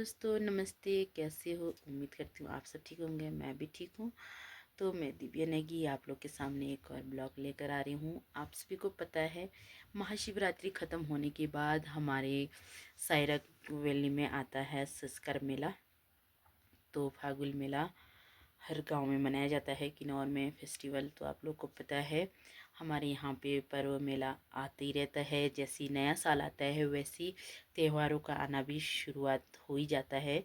दोस्तों, नमस्ते। कैसे हो? उम्मीद करती हूँ आप सब ठीक होंगे। मैं भी ठीक हूँ। तो मैं दिव्या नेगी आप लोग के सामने एक और ब्लॉग लेकर आ रही हूँ। आप सभी को पता है, महाशिवरात्रि ख़त्म होने के बाद हमारे सायरक वैली में आता है सस्कर मेला। तो फागुल मेला हर गांव में मनाया जाता है, किन्नौर में फेस्टिवल। तो आप लोग को पता है, हमारे यहाँ पे पर्व मेला आते ही रहता है। जैसी नया साल आता है वैसी त्योहारों का आना भी शुरुआत हो ही जाता है।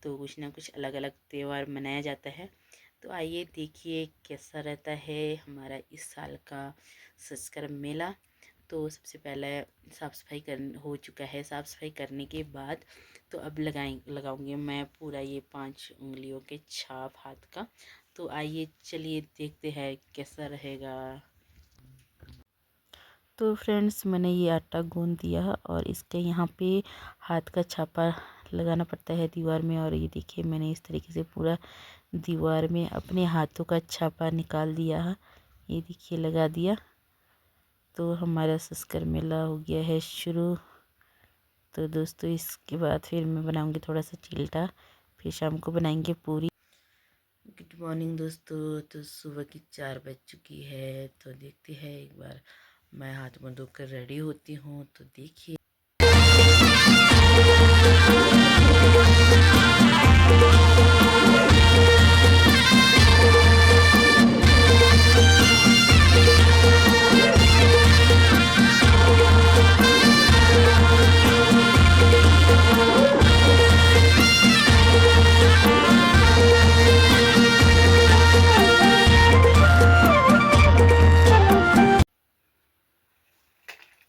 तो कुछ ना कुछ अलग अलग त्यौहार मनाया जाता है। तो आइए देखिए कैसा रहता है हमारा इस साल का संस्कार मेला। तो सबसे पहले साफ़ सफाई कर हो चुका है। साफ़ सफाई करने के बाद तो अब लगाऊंगी मैं पूरा ये 5 उंगलियों के छाप हाथ का। तो आइए चलिए देखते हैं कैसा रहेगा। तो फ्रेंड्स, मैंने ये आटा गूंद दिया और इसके यहाँ पे हाथ का छापा लगाना पड़ता है दीवार में। और ये देखिए, मैंने इस तरीके से पूरा दीवार में अपने हाथों का छापा निकाल दिया। ये देखिए, लगा दिया। तो हमारा संस्कार मेला हो गया है शुरू। तो दोस्तों, इसके बाद फिर मैं बनाऊंगी थोड़ा सा चिल्टा, फिर शाम को बनाएंगे पूरी। गुड मॉर्निंग दोस्तों। तो सुबह की 4 बज चुकी है। तो देखते हैं, एक बार मैं हाथ मुँह धोकर रेडी होती हूँ। तो देखिए,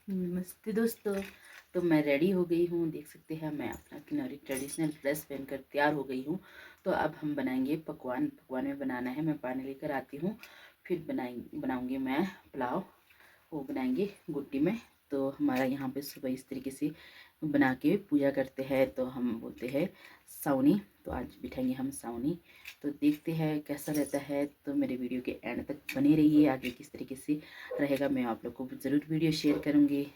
नमस्ते दोस्तों। तो मैं रेडी हो गई हूँ। देख सकते हैं, मैं अपना किन्नौरी ट्रेडिशनल ड्रेस पहनकर तैयार हो गई हूँ। तो अब हम बनाएंगे पकवान। पकवान में बनाना है, मैं पानी लेकर आती हूँ। फिर बनाऊंगी मैं पुलाव। वो बनाएंगे गुट्टी में। तो हमारा यहाँ पे सुबह इस तरीके से बना के पूजा करते हैं। तो हम बोलते हैं सावनी। तो आज बिठाएंगे हम सावनी। तो देखते हैं कैसा रहता है। तो मेरे वीडियो के एंड तक बने रहिए। आगे किस तरीके से रहेगा मैं आप लोग को ज़रूर वीडियो शेयर करूँगी।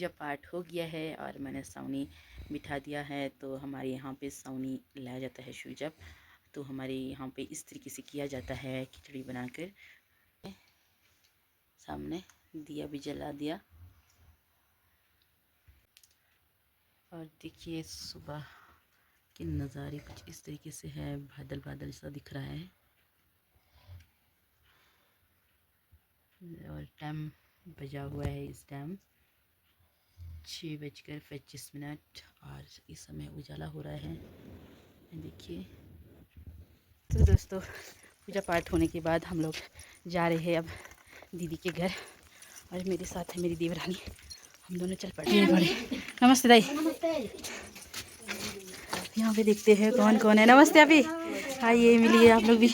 पूजा पाठ हो गया है और मैंने सावनी बिठा दिया है। तो हमारे यहाँ पे सावनी लाया जाता है सूजब, तो हमारे यहाँ पे इस तरीके से किया जाता है। खिचड़ी बनाकर सामने दिया भी जला दिया और देखिए सुबह के नज़ारे कुछ इस तरीके से है। बादल बादल सा दिख रहा है और टाइम बजा हुआ है इस टाइम 6:25 और इस समय उजाला हो रहा है। देखिए तो दोस्तों पूजा पाठ होने के बाद हम लोग जा रहे हैं अब दीदी के घर और मेरे साथ है मेरी देवरानी। हम दोनों चल पड़े हैं बड़े। नमस्ते दाई। यहाँ पे देखते हैं कौन कौन है। नमस्ते अभी, आइए मिलिए आप लोग भी।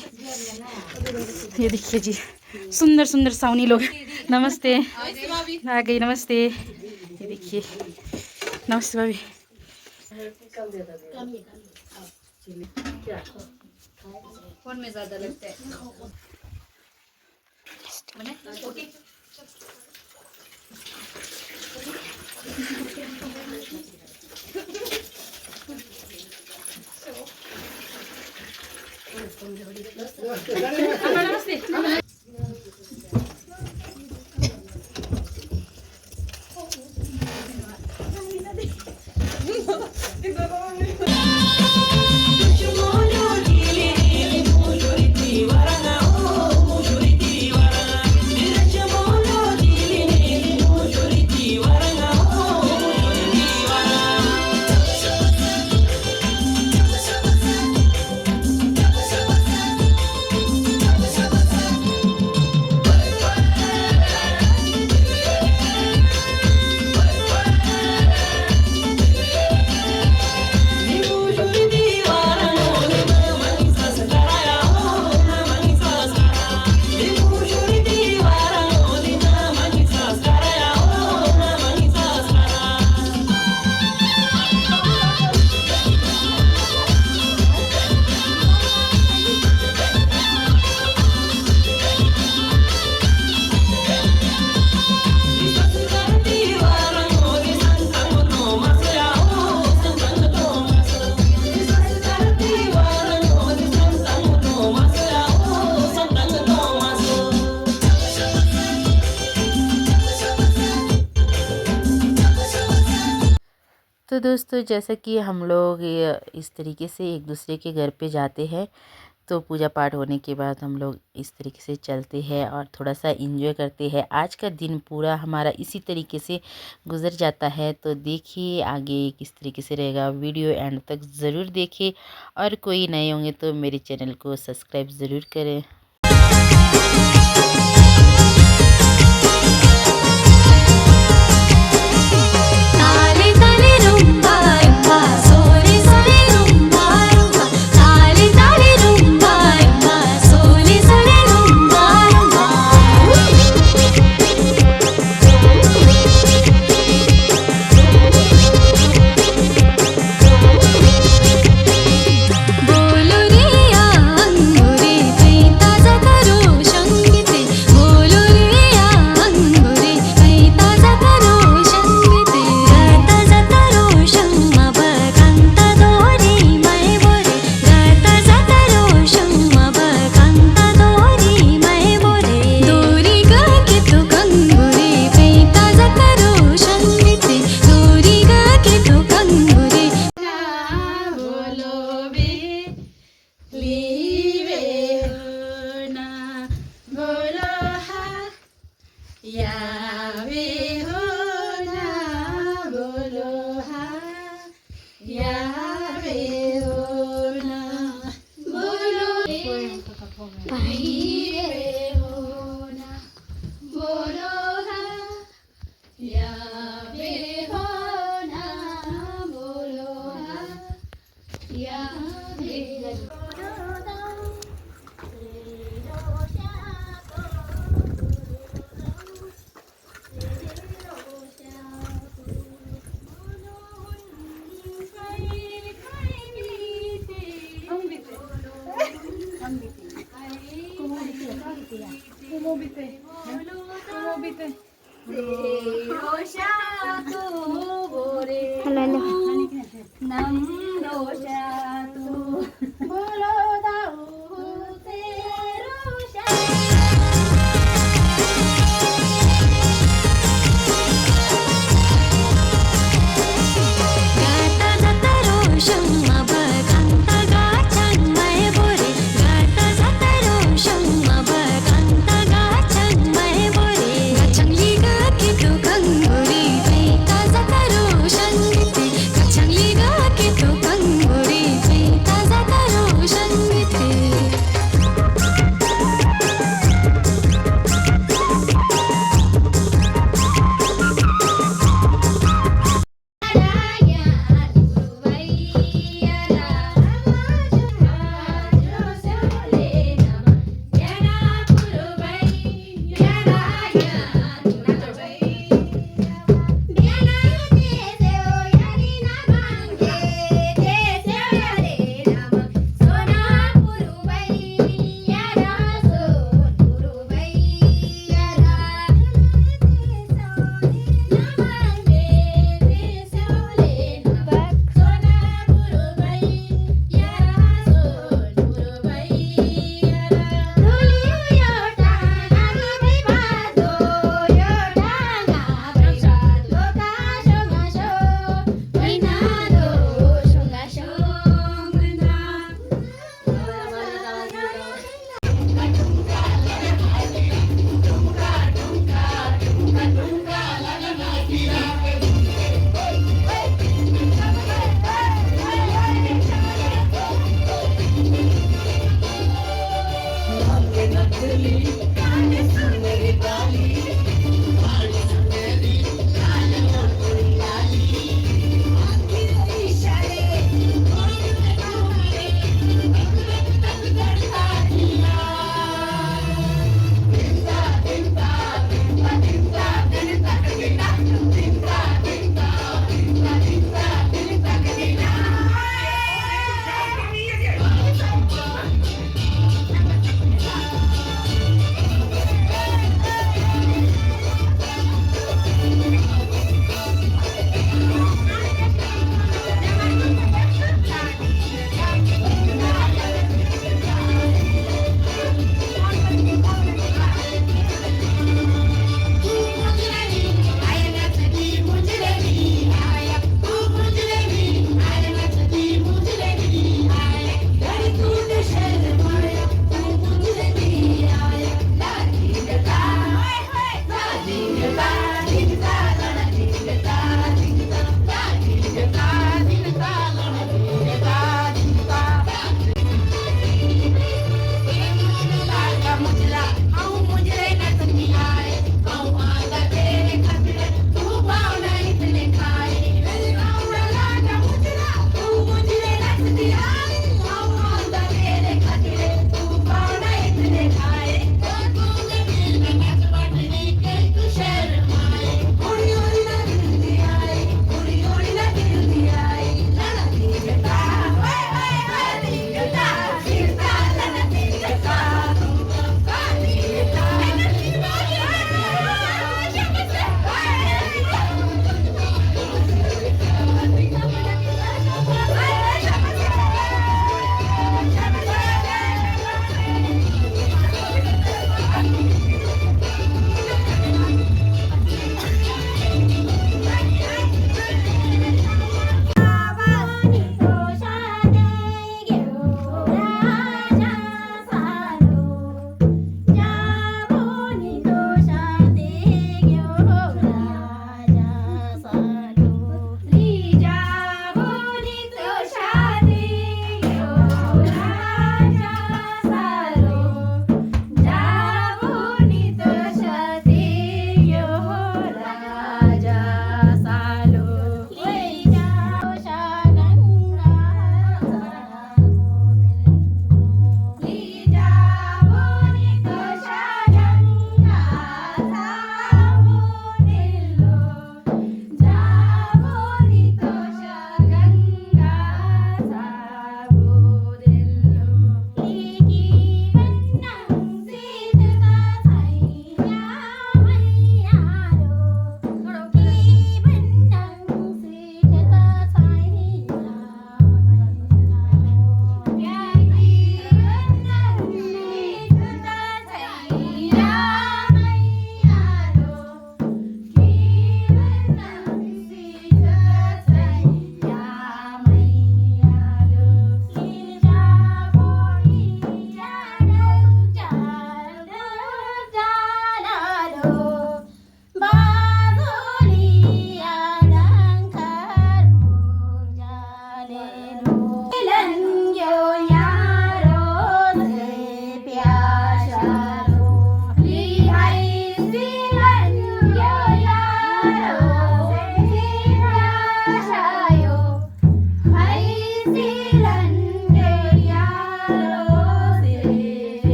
ये देखिए जी सुंदर सुंदर सावनी लोग। नमस्ते आ गई। नमस्ते। ये देखिए नमस्ते भाभी। फोन में ज़्यादा लगता है। नमस्ते। तो दोस्तों जैसा कि हम लोग इस तरीके से एक दूसरे के घर पे जाते हैं, तो पूजा पाठ होने के बाद हम लोग इस तरीके से चलते हैं और थोड़ा सा एंजॉय करते हैं। आज का दिन पूरा हमारा इसी तरीके से गुजर जाता है। तो देखिए आगे किस तरीके से रहेगा, वीडियो एंड तक ज़रूर देखिए और कोई नए होंगे तो मेरे चैनल को सब्सक्राइब ज़रूर करें। रोषा तू बोरे नम रोषा तू बोलो दाऊ ते रोषा गाता जाता रोषं अभकान्त गाचन्मय बोरे गाता जाता रोषं अभकान्त गाचन्मय बोरे गाचंगली गाकी तू गंगोरी गाता जाता रोषं गीते गाचंगली गाकी तू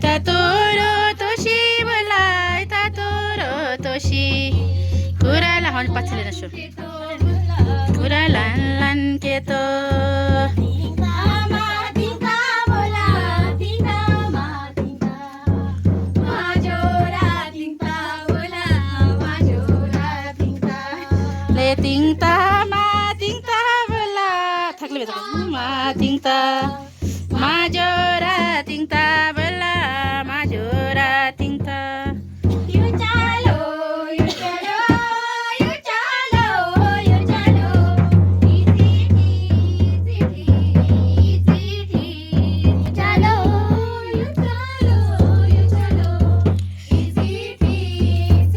ta toro toshi bulai ta toro toshi kurala hon pachale na sho kuralan lan keto le tingta ma tingta bula thakle beto ma tingta majora tingta bula majora tingta You chalo, you chalo, you chalo, you chalo. Easy, easy, easy, chalo, you chalo, you chalo. Easy, easy,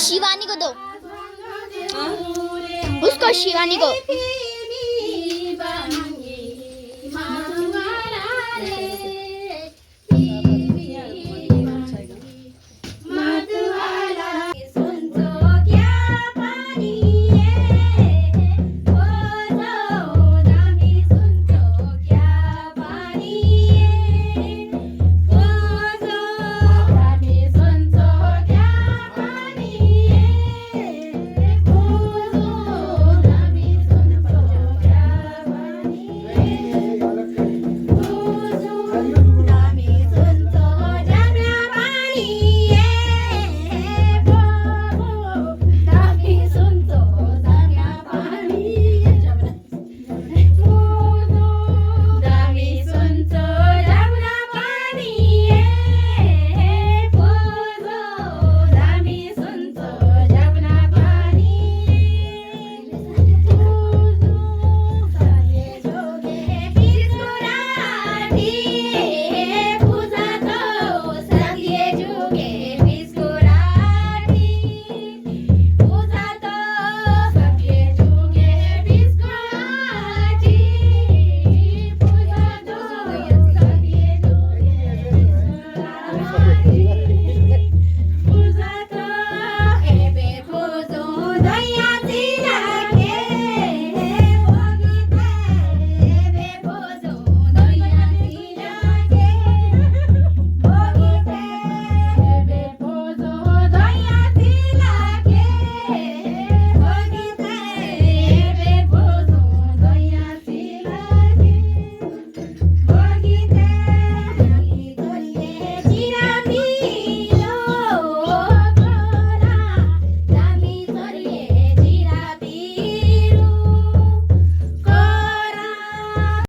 Shivani को दो, उसको शिवानी को।